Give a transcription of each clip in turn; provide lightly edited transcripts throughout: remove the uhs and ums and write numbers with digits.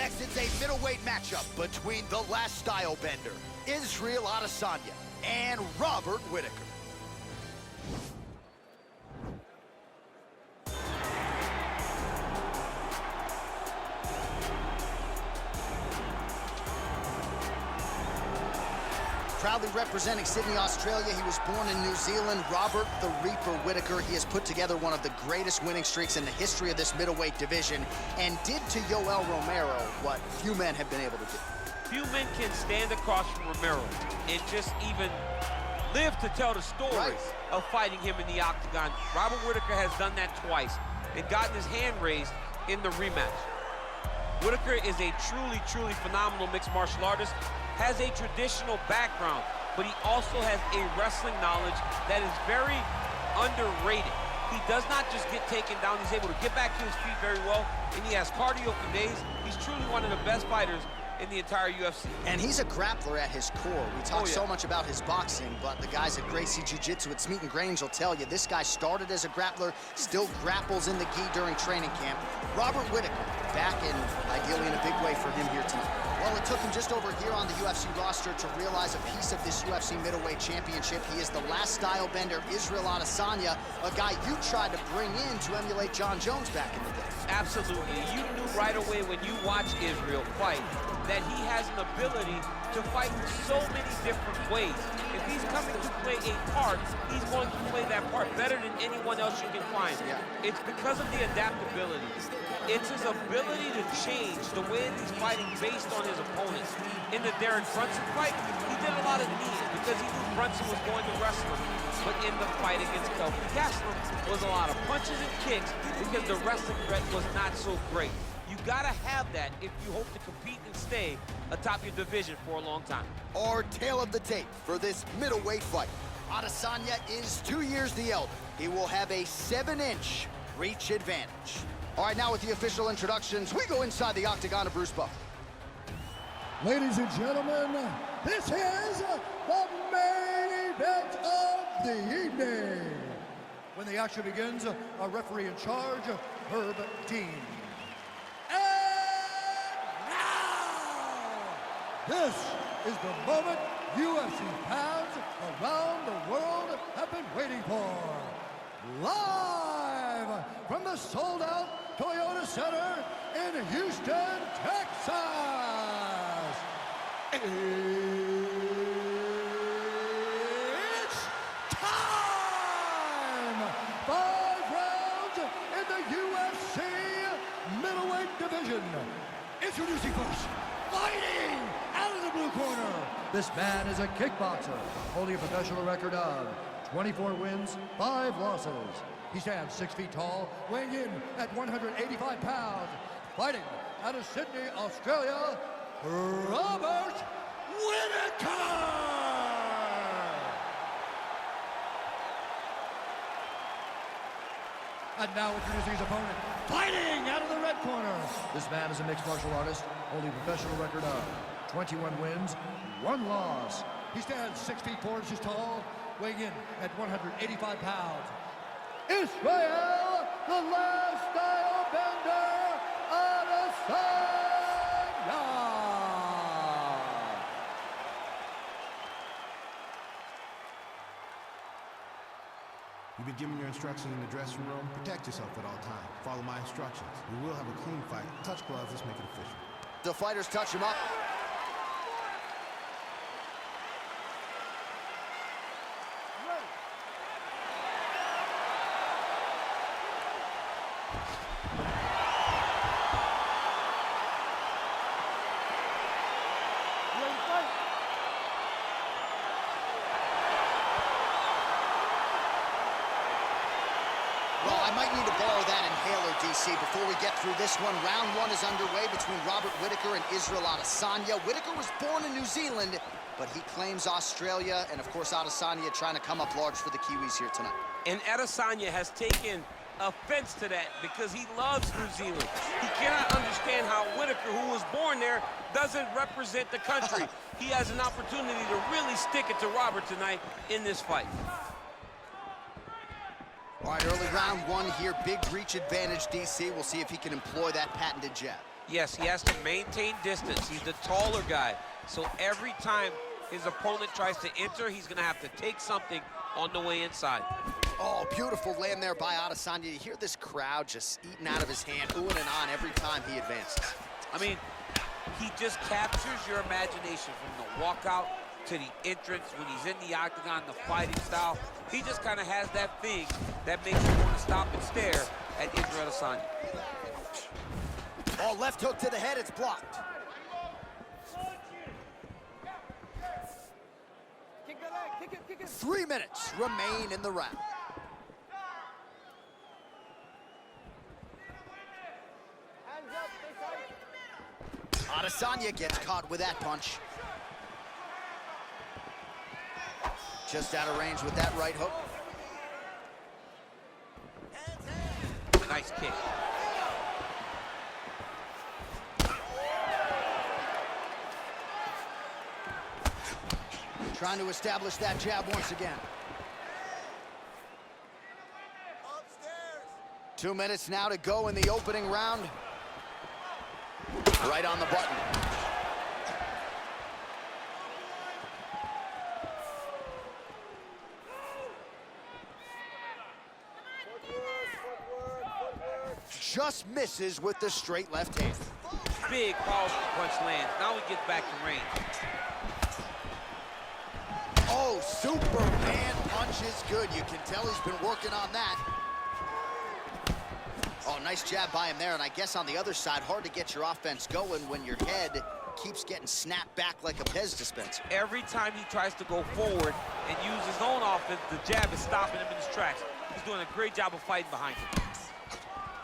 next, it's a middleweight matchup between the last style bender, Israel Adesanya, and Robert Whittaker. Proudly representing Sydney, Australia, he was born in New Zealand. Robert the Reaper Whittaker. He has put together one of the greatest winning streaks in the history of this middleweight division and did to Yoel Romero what few men have been able to do. Few men can stand across from Romero and just even live to tell the story of fighting him in the octagon. Robert Whittaker has done that twice and gotten his hand raised in the rematch. Whittaker is a truly, truly phenomenal mixed martial artist, has a traditional background, but he also has a wrestling knowledge that is very underrated. He does not just get taken down, he's able to get back to his feet very well, and he has cardio for days. He's truly one of the best fighters in the entire UFC. And he's a grappler at his core. We talk so much about his boxing, but the guys at Gracie Jiu-Jitsu at Smeaton Grange will tell you this guy started as a grappler, still grapples in the gi during training camp. Robert Whittaker back in, ideally in a big way for him here tonight. Well, it took him just over here on the UFC roster to realize a piece of this UFC middleweight championship. He is the last style bender, Israel Adesanya, a guy you tried to bring in to emulate John Jones back in the day. Absolutely. You knew right away when you watched Israel fight that he has an ability to fight in so many different ways. If he's coming to play a part, he's going to play that part better than anyone else you can find. It's because of the adaptability. It's his ability to change the way that he's fighting based on his opponents. In the Derek Brunson fight, he did a lot of knees because he knew Brunson was going to wrestle him. But in the fight against Kelvin Gastelum was a lot of punches and kicks because the wrestling threat was not so great. You gotta have that if you hope to compete and stay atop your division for a long time. Our tale of the tape for this middleweight fight. Adesanya is 2 years the elder. He will have a 7-inch reach advantage. All right, now with the official introductions, we go inside the octagon of Bruce Buffer. Ladies and gentlemen, this is the main event of the evening. When the action begins, our referee in charge, Herb Dean. And now, this is the moment UFC fans around the world have been waiting for. Live from the sold-out Toyota Center in Houston, Texas. It's time! 5 rounds in the UFC middleweight division. Introducing first, fighting out of the blue corner. This man is a kickboxer, holding a professional record of 24 wins, 5 losses. He stands 6 feet tall, weighing in at 185 pounds. Fighting out of Sydney, Australia, Robert Whittaker! And now introducing his opponent, fighting out of the red corner. This man is a mixed martial artist, holding a professional record of 21 wins, 1 loss. He stands 6 feet 4 inches tall, weighing in at 185 pounds. Israel, the last style bender, Adesanya! You've been given your instructions in the dressing room. Protect yourself at all times. Follow my instructions. We will have a clean fight. Touch gloves, let's make it official. The fighters touch him up. Well, I might need to borrow that inhaler, DC, before we get through this one. Round 1 is underway between Robert Whittaker and Israel Adesanya. Whittaker was born in New Zealand, but he claims Australia, and of course Adesanya trying to come up large for the Kiwis here tonight. And Adesanya has taken offense to that because he loves New Zealand. He cannot understand how Whittaker, who was born there, doesn't represent the country. He has an opportunity to really stick it to Robert tonight in this fight. All right, early round 1 here, big reach advantage, DC. We'll see if he can employ that patented jab. Yes, he has to maintain distance. He's the taller guy. So every time his opponent tries to enter, he's going to have to take something on the way inside. Oh, beautiful land there by Adesanya. You hear this crowd just eating out of his hand, oohing and on every time he advances. I mean, he just captures your imagination from the walkout to the entrance when he's in the octagon, the fighting style. He just kind of has that thing that makes you want to stop and stare at Israel Adesanya. Oh, left hook to the head, it's blocked. 3 minutes remain in the round. Adesanya gets caught with that punch. Just out of range with that right hook. Nice kick. Trying to establish that jab once again. 2 minutes now to go in the opening round. Right on the button. Just misses with the straight left hand. Big, powerful punch lands. Now he gets back to range. Oh, Superman punch is good. You can tell he's been working on that. Oh, nice jab by him there, and I guess on the other side, hard to get your offense going when your head keeps getting snapped back like a Pez dispenser. Every time he tries to go forward and use his own offense, the jab is stopping him in his tracks. He's doing a great job of fighting behind him.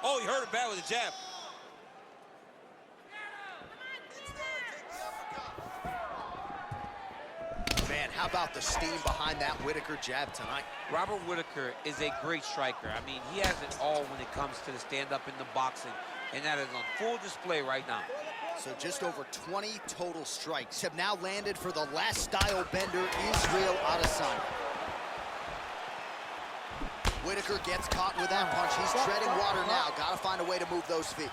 Oh, he hurt him bad with the jab. Man, how about the steam behind that Whittaker jab tonight? Robert Whittaker is a great striker. I mean, he has it all when it comes to the stand-up in the boxing, and that is on full display right now. So just over 20 total strikes have now landed for the last style bender, Israel Adesanya. Whittaker gets caught with that punch. He's treading water now. Got to find a way to move those feet.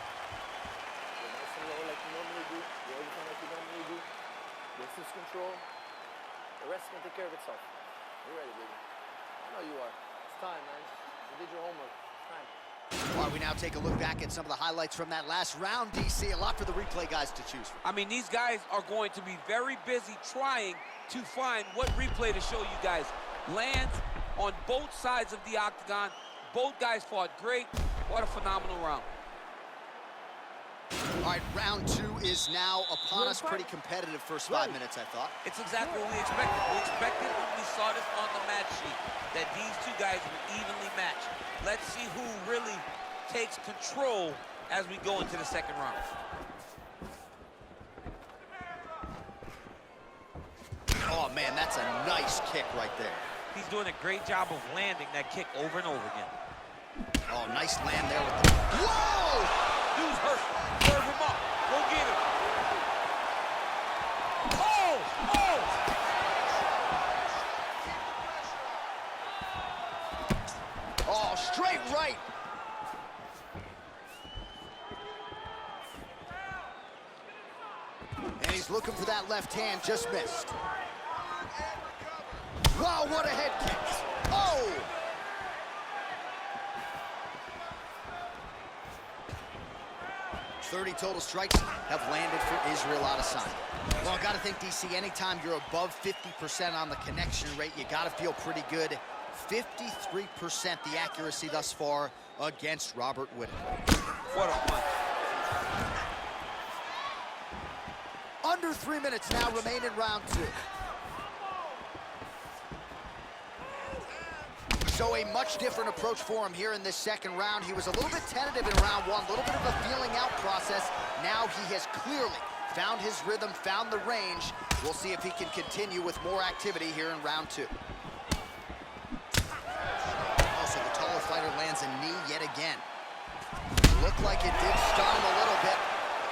Distance control. The rest can take care of itself. You're ready, baby. I know you are. It's time, man. You did your homework. It's time. All right, we now take a look back at some of the highlights from that last round, DC. A lot for the replay guys to choose from. I mean, these guys are going to be very busy trying to find what replay to show you guys. Lands on both sides of the octagon. Both guys fought great. What a phenomenal round. All right, round 2 is now upon us. Pretty competitive first 5 minutes, I thought. It's exactly what we expected. We expected when we saw this on the match sheet that these two guys were evenly matched. Let's see who really takes control as we go into the second round. Oh, man, that's a nice kick right there. He's doing a great job of landing that kick over and over again. Oh, nice land there with the... Whoa! Dude's hurt. Serve him up. Go get him. Oh! Oh! Oh, straight right. And he's looking for that left hand, just missed. Wow, what a head kick. Oh! .30 total strikes have landed for Israel Adesanya. Well, I gotta think, DC, anytime you're above 50% on the connection rate, you gotta feel pretty good. 53% the accuracy thus far against Robert Whittaker. What a punch. Under 3 minutes now remain in round 2. So a much different approach for him here in this second round. He was a little bit tentative in round 1, a little bit of a feeling out process. Now he has clearly found his rhythm, found the range. We'll see if he can continue with more activity here in round 2. Also, the taller fighter lands a knee yet again. Looked like it did stun him a little bit.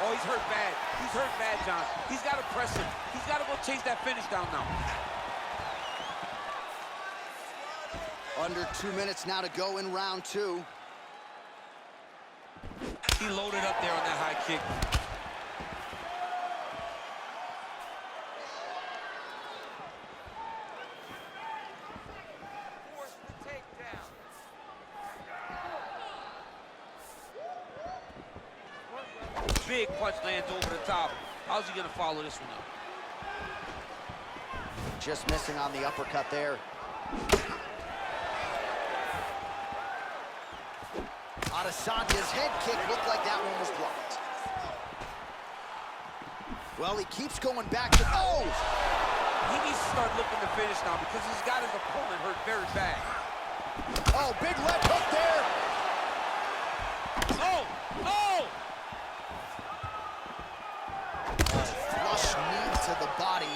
Oh, he's hurt bad. He's hurt bad, John. He's got to press him. He's got to go chase that finish down now. Under 2 minutes now to go in round 2. He loaded up there on that high kick. big punch lands over the top. How's he gonna follow this one up? Just missing on the uppercut there. Adesanya's head kick looked like that one was blocked. Well, he keeps going back to... Oh! He needs to start looking to finish now because he's got his opponent hurt very bad. Oh, big left hook there. Oh! Oh! Flush knee to the body.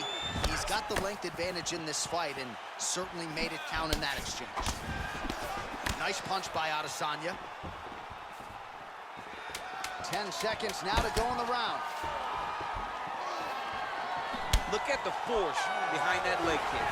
He's got the length advantage in this fight and certainly made it count in that exchange. Nice punch by Adesanya. 10 seconds now to go in the round. Look at the force behind that leg kick.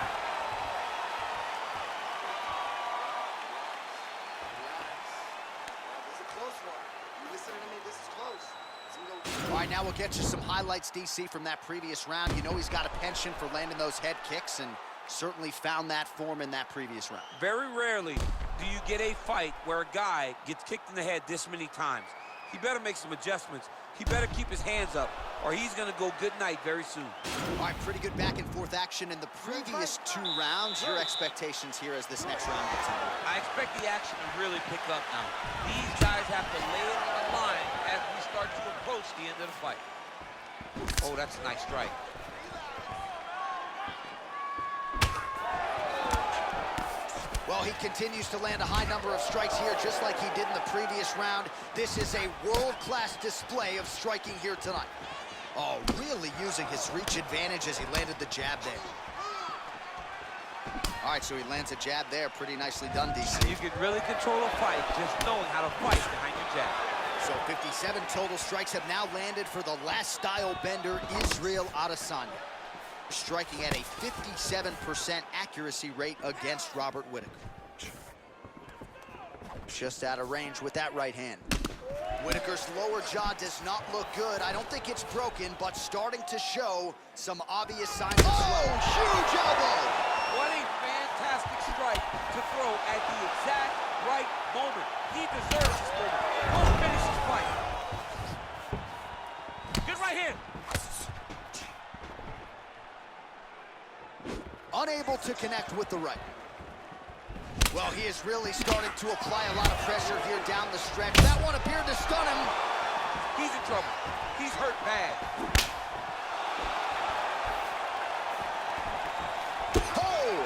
This is a close one. You listening to me? This is close. All right, now we'll get you some highlights, DC, from that previous round. You know he's got a penchant for landing those head kicks and certainly found that form in that previous round. Very rarely do you get a fight where a guy gets kicked in the head this many times. He better make some adjustments. He better keep his hands up, or he's gonna go good night very soon. All right, pretty good back and forth action in the previous 2 rounds. Your expectations here as this next round gets on? I expect the action to really pick up now. These guys have to lay it on the line as we start to approach the end of the fight. Oh, that's a nice strike. Well, he continues to land a high number of strikes here, just like he did in the previous round. This is a world-class display of striking here tonight. Oh, really using his reach advantage as he landed the jab there. All right, so he lands a jab there. Pretty nicely done, DC. You can really control a fight just knowing how to fight behind your jab. So 57 total strikes have now landed for the last style bender, Israel Adesanya, striking at a 57% accuracy rate against Robert Whittaker. Just out of range with that right hand. Whittaker's lower jaw does not look good. I don't think it's broken, but starting to show some obvious signs of swelling. Huge elbow! What a fantastic strike to throw at the exact right moment. He deserves this moment. Don't finish his fight. Good right hand. Unable to connect with the right. Well, he is really starting to apply a lot of pressure here down the stretch. That one appeared to stun him. He's in trouble. He's hurt bad. Oh!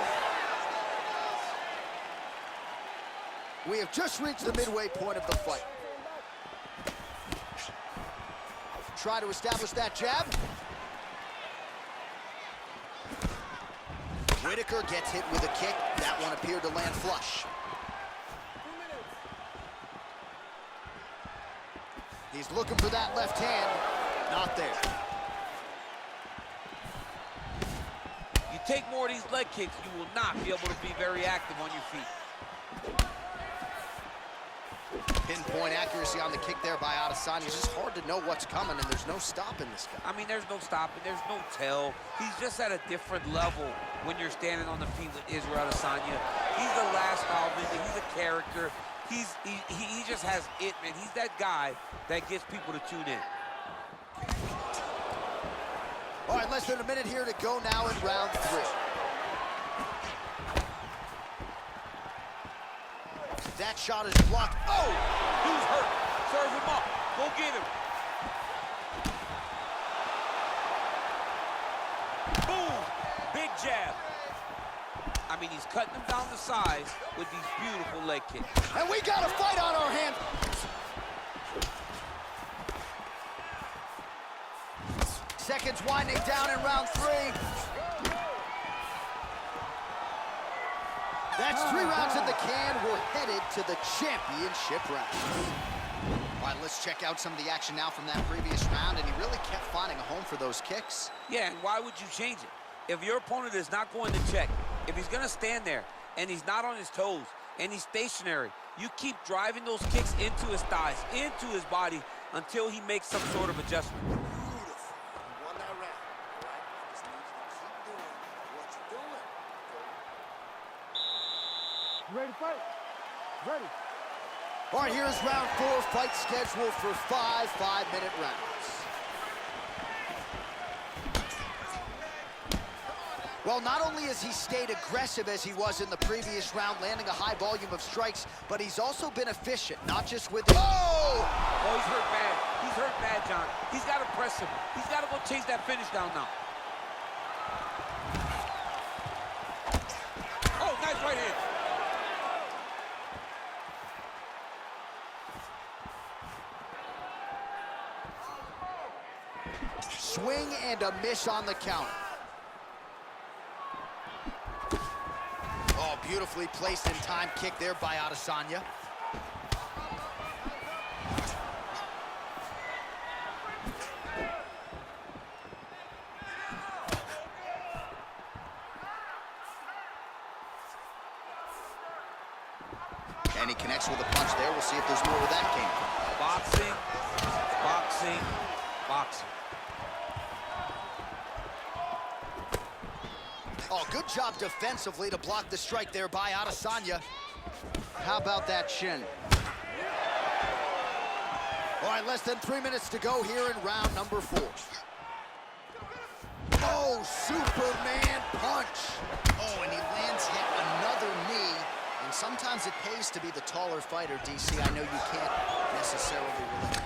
We have just reached the midway point of the fight. Try to establish that jab. Whittaker gets hit with a kick. That one appeared to land flush. He's looking for that left hand. Not there. You take more of these leg kicks, you will not be able to be very active on your feet. Pinpoint accuracy on the kick there by Adesanya. It's just hard to know what's coming, and there's no stopping this guy. I mean, there's no stopping, there's no tell. He's just at a different level when you're standing on the feet with Israel Adesanya. He's the last style bender, he's a character. He just has it, man. He's that guy that gets people to tune in. All right, less than a minute here to go now in round 3. That shot is blocked. Oh! Dude's hurt. Serve him up. Go get him. Boom! Big jab. I mean, he's cutting him down the sides with these beautiful leg kicks. And we got a fight on our hands. Seconds winding down in round 3. That's 3 rounds in the can. We're headed to the championship round. All right, let's check out some of the action now from that previous round, and he really kept finding a home for those kicks. Yeah, and why would you change it? If your opponent is not going to check, if he's going to stand there and he's not on his toes and he's stationary, you keep driving those kicks into his thighs, into his body until he makes some sort of adjustment. Beautiful. You won that round, all right? I just need you to keep doing what you're doing. You ready to fight? Ready. All right, here's round 4, fight scheduled for 5 5-minute rounds. Well, not only has he stayed aggressive as he was in the previous round, landing a high volume of strikes, but he's also been efficient, not just with... Oh! Oh, he's hurt bad. He's hurt bad, John. He's got to press him. He's got to go chase that finish down now. Oh, nice right hand. Swing and a miss on the counter. Oh, beautifully placed in time kick there by Adesanya. And he connects with a punch there. We'll see if there's more where that came from. Boxing, boxing, boxing. Oh, good job defensively to block the strike there by Adesanya. How about that shin? All right, less than 3 minutes to go here in round number 4. Oh, Superman punch. Oh, and he lands yet another knee. And sometimes it pays to be the taller fighter, DC. I know you can't necessarily relate.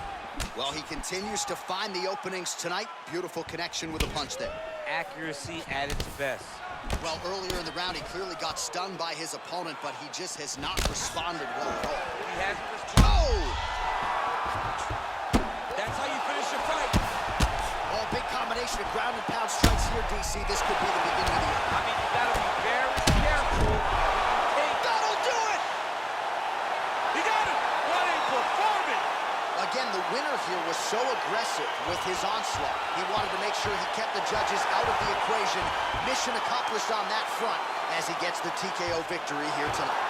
Well, he continues to find the openings tonight. Beautiful connection with a punch there. Accuracy at its best. Well, earlier in the round, he clearly got stung by his opponent, but he just has not responded well at all. He hasn't responded. Oh! That's how you finish your fight. Oh, big combination of ground and pound strikes here, DC. This could be the beginning of the end. I mean, you gotta be very careful. That'll do it! He got him! What a performance! Again, the winner here was so aggressive with his onslaught. He wanted to make sure he kept the judges out of the equation. Mission accomplished on that front as he gets the TKO victory here tonight.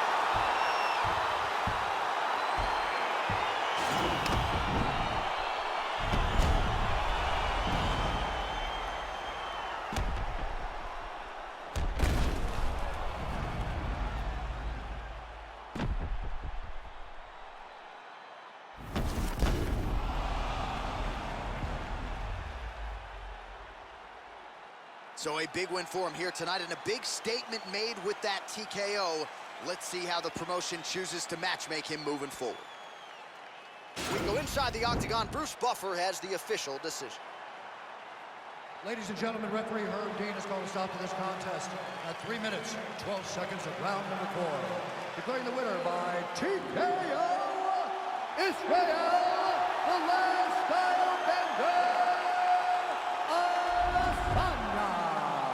So a big win for him here tonight, and a big statement made with that TKO. Let's see how the promotion chooses to matchmake him moving forward. We go inside the octagon. Bruce Buffer has the official decision. Ladies and gentlemen, referee Herb Dean has called a stop to this contest at 3 minutes, 12 seconds of round number 4. Declaring the winner by TKO, Israel, the last style bender, Adesanya.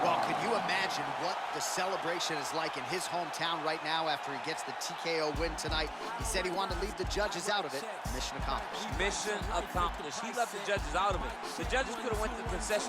Well, can you imagine what the celebration is like in his hometown right now after he gets the TKO win tonight? He said he wanted to leave the judges out of it. Mission accomplished. Mission accomplished. He left the judges out of it. The judges could have went to concessions